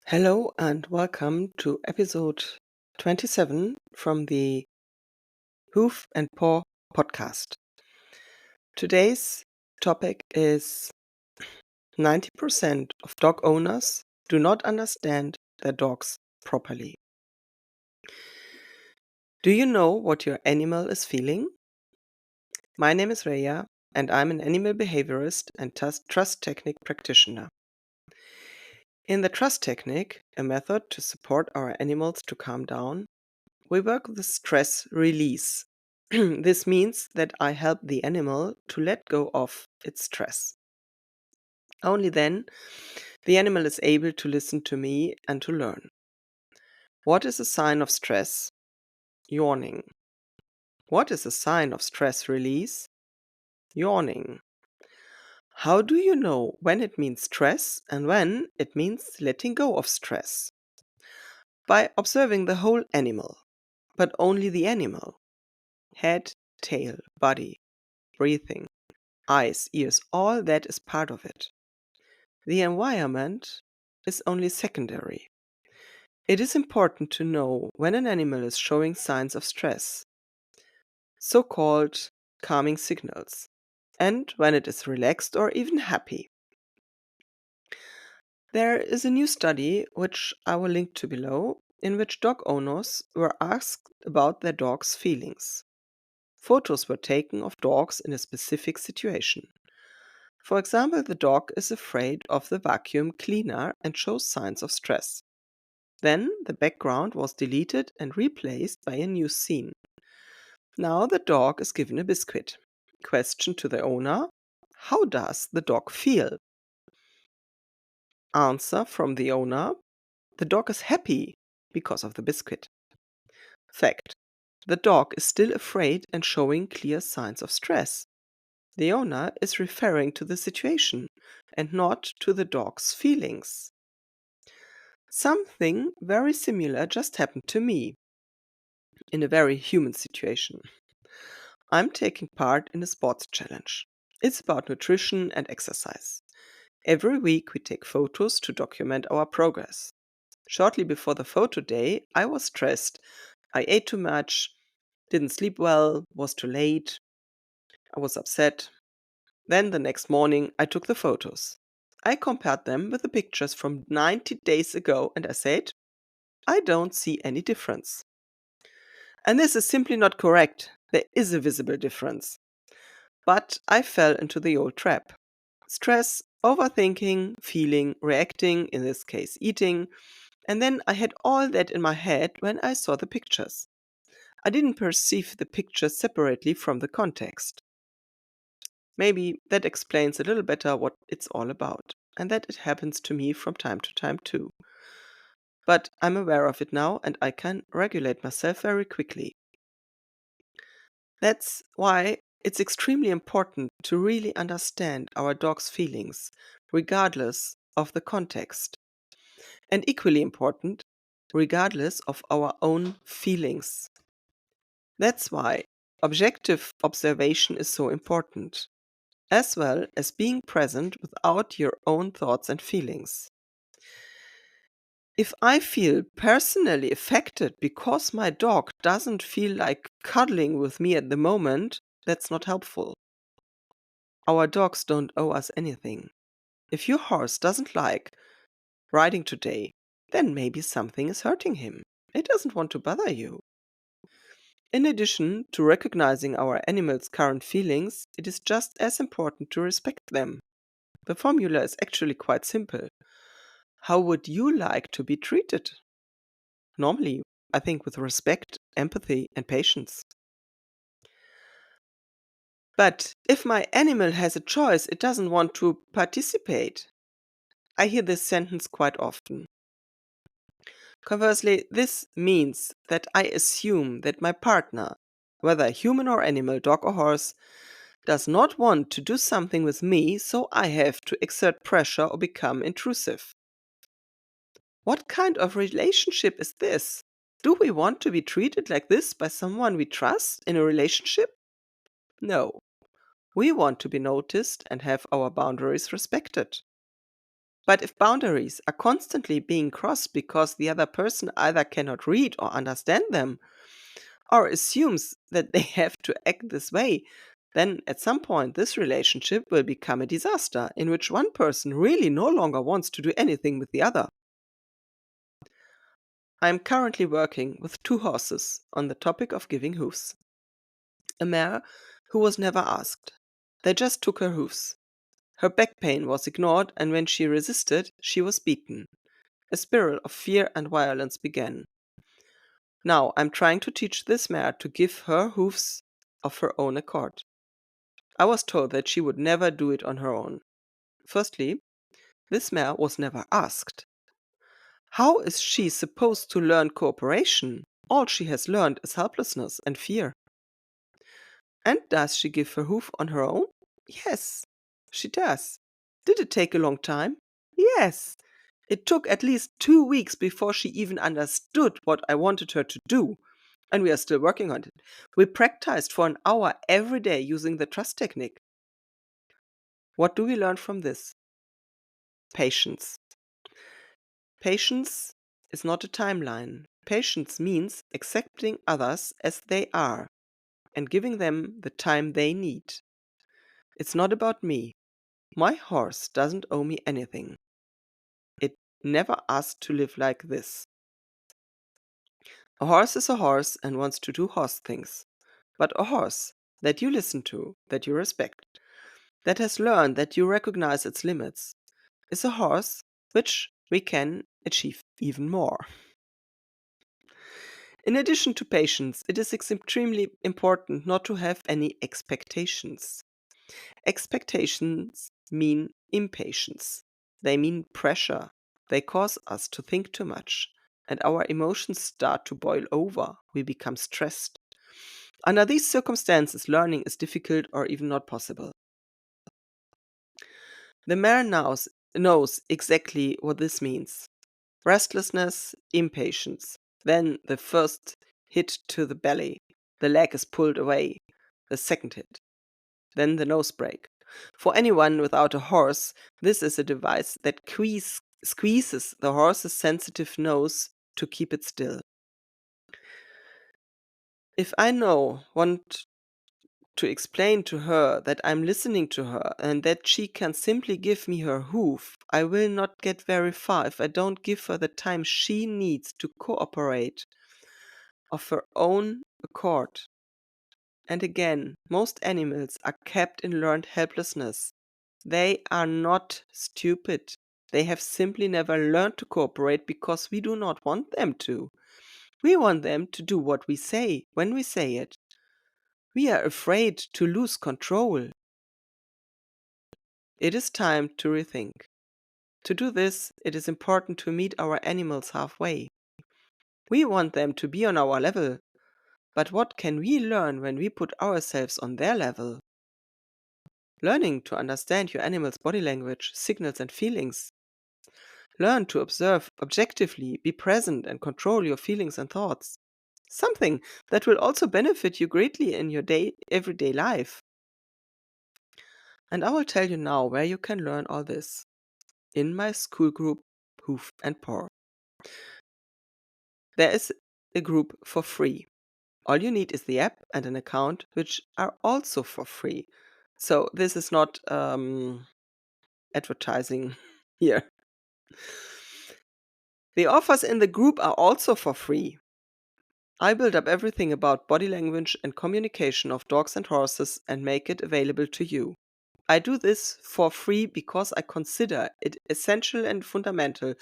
Hello and welcome to episode 27 from the Hoof and Paw podcast. Today's topic is 90% of dog owners do not understand their dogs properly. Do you know what your animal is feeling? My name is Rhea and I'm an animal behaviorist and trust technique practitioner. In the trust technique, a method to support our animals to calm down, we work with stress release. This means that I help the animal to let go of its stress. Only then the animal is able to listen to me and to learn. What is a sign of stress? Yawning. What is a sign of stress release? Yawning. How do you know when it means stress and when it means letting go of stress? By observing the whole animal, but only the animal. Head, tail, body, breathing, eyes, ears, all that is part of it. The environment is only secondary. It is important to know when an animal is showing signs of stress, so-called calming signals, and when it is relaxed or even happy. There is a new study, which I will link to below, in which dog owners were asked about their dog's feelings. Photos were taken of dogs in a specific situation. For example, the dog is afraid of the vacuum cleaner and shows signs of stress. Then the background was deleted and replaced by a new scene. Now the dog is given a biscuit. Question to the owner: how does the dog feel? Answer from the owner: the dog is happy because of the biscuit. Fact: the dog is still afraid and showing clear signs of stress. The owner is referring to the situation and not to the dog's feelings. Something very similar just happened to me in a very human situation. I'm taking part in a sports challenge. It's about nutrition and exercise. Every week we take photos to document our progress. Shortly before the photo day, I was stressed. I ate too much, didn't sleep well, was too late. I was upset. Then the next morning, I took the photos. I compared them with the pictures from 90 days ago and I said, I don't see any difference. And this is simply not correct. There is a visible difference. But I fell into the old trap. Stress, overthinking, feeling, reacting, in this case eating, and then I had all that in my head when I saw the pictures. I didn't perceive the pictures separately from the context. Maybe that explains a little better what it's all about, and that it happens to me from time to time too. But I'm aware of it now and I can regulate myself very quickly. That's why it's extremely important to really understand our dog's feelings, regardless of the context. And equally important, regardless of our own feelings. That's why objective observation is so important, as well as being present without your own thoughts and feelings. If I feel personally affected because my dog doesn't feel like cuddling with me at the moment, that's not helpful. Our dogs don't owe us anything. If your horse doesn't like riding today, then maybe something is hurting him. It doesn't want to bother you. In addition to recognizing our animals' current feelings, it is just as important to respect them. The formula is actually quite simple. How would you like to be treated? Normally, I think with respect, empathy, and patience. But if my animal has a choice, it doesn't want to participate. I hear this sentence quite often. Conversely, this means that I assume that my partner, whether human or animal, dog or horse, does not want to do something with me, so I have to exert pressure or become intrusive. What kind of relationship is this? Do we want to be treated like this by someone we trust in a relationship? No. We want to be noticed and have our boundaries respected. But if boundaries are constantly being crossed because the other person either cannot read or understand them, or assumes that they have to act this way, then at some point this relationship will become a disaster in which one person really no longer wants to do anything with the other. I am currently working with two horses on the topic of giving hoofs. A mare who was never asked. They just took her hoofs. Her back pain was ignored, and when she resisted, she was beaten. A spiral of fear and violence began. Now I'm trying to teach this mare to give her hoofs of her own accord. I was told that she would never do it on her own. Firstly, this mare was never asked. How is she supposed to learn cooperation? All she has learned is helplessness and fear. And does she give her hoof on her own? Yes, she does. Did it take a long time? Yes. It took at least 2 weeks before she even understood what I wanted her to do. And we are still working on it. We practiced for an hour every day using the trust technique. What do we learn from this? Patience. Patience is not a timeline. Patience means accepting others as they are and giving them the time they need. It's not about me. My horse doesn't owe me anything. It never asked to live like this. A horse is a horse and wants to do horse things. But a horse that you listen to, that you respect, that has learned that you recognize its limits, is a horse which we can achieve even more. In addition to patience, it is extremely important not to have any expectations. Expectations mean impatience. They mean pressure. They cause us to think too much, and our emotions start to boil over. We become stressed. Under these circumstances, learning is difficult or even not possible. The mare knows exactly what this means. Restlessness, impatience. Then the first hit to the belly. The leg is pulled away. The second hit. Then the nose break. For anyone without a horse, this is a device that squeezes the horse's sensitive nose to keep it still. If I want to explain to her that I'm listening to her and that she can simply give me her hoof, I will not get very far if I don't give her the time she needs to cooperate of her own accord. And again, most animals are kept in learned helplessness. They are not stupid. They have simply never learned to cooperate because we do not want them to. We want them to do what we say when we say it. We are afraid to lose control. It is time to rethink. To do this, it is important to meet our animals halfway. We want them to be on our level, but what can we learn when we put ourselves on their level? Learning to understand your animal's body language, signals, and feelings. Learn to observe objectively, be present, and control your feelings and thoughts. Something that will also benefit you greatly in your everyday life. And I will tell you now where you can learn all this. In my school group, Hoof and Paw. There is a group for free. All you need is the app and an account, which are also for free. So this is not advertising here. The offers in the group are also for free. I build up everything about body language and communication of dogs and horses and make it available to you. I do this for free because I consider it essential and fundamental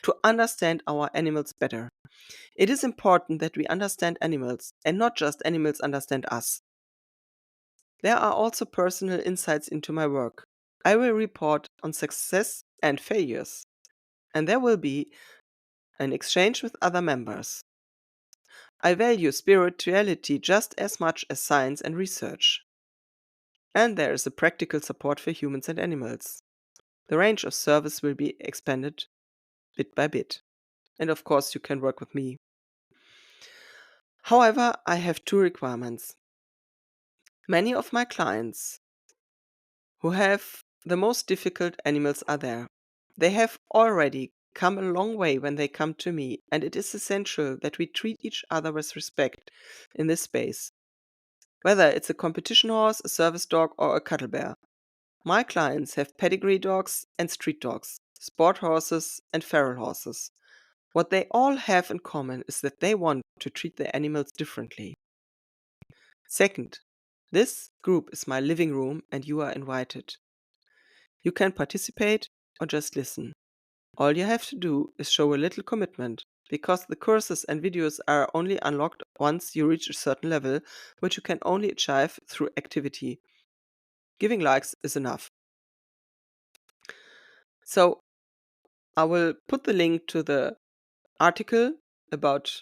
to understand our animals better. It is important that we understand animals and not just animals understand us. There are also personal insights into my work. I will report on success and failures, and there will be an exchange with other members. I value spirituality just as much as science and research. And there is a practical support for humans and animals. The range of service will be expanded bit by bit. And of course, you can work with me. However, I have two requirements. Many of my clients who have the most difficult animals are there. They have already come a long way when they come to me, and it is essential that we treat each other with respect in this space, whether it's a competition horse, a service dog, or a cuddle bear. My clients have pedigree dogs and street dogs, sport horses and feral horses. What they all have in common is that they want to treat their animals differently. Second, this group is my living room and you are invited. You can participate or just listen. All you have to do is show a little commitment, because the courses and videos are only unlocked once you reach a certain level, which you can only achieve through activity. Giving likes is enough. So I will put the link to the article about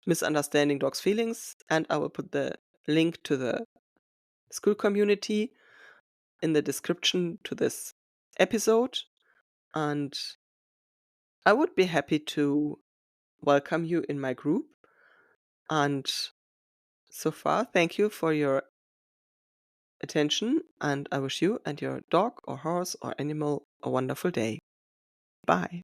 misunderstanding dogs' feelings, and I will put the link to the school community in the description to this episode. And I would be happy to welcome you in my group. And so far, thank you for your attention, and I wish you and your dog or horse or animal a wonderful day. Bye.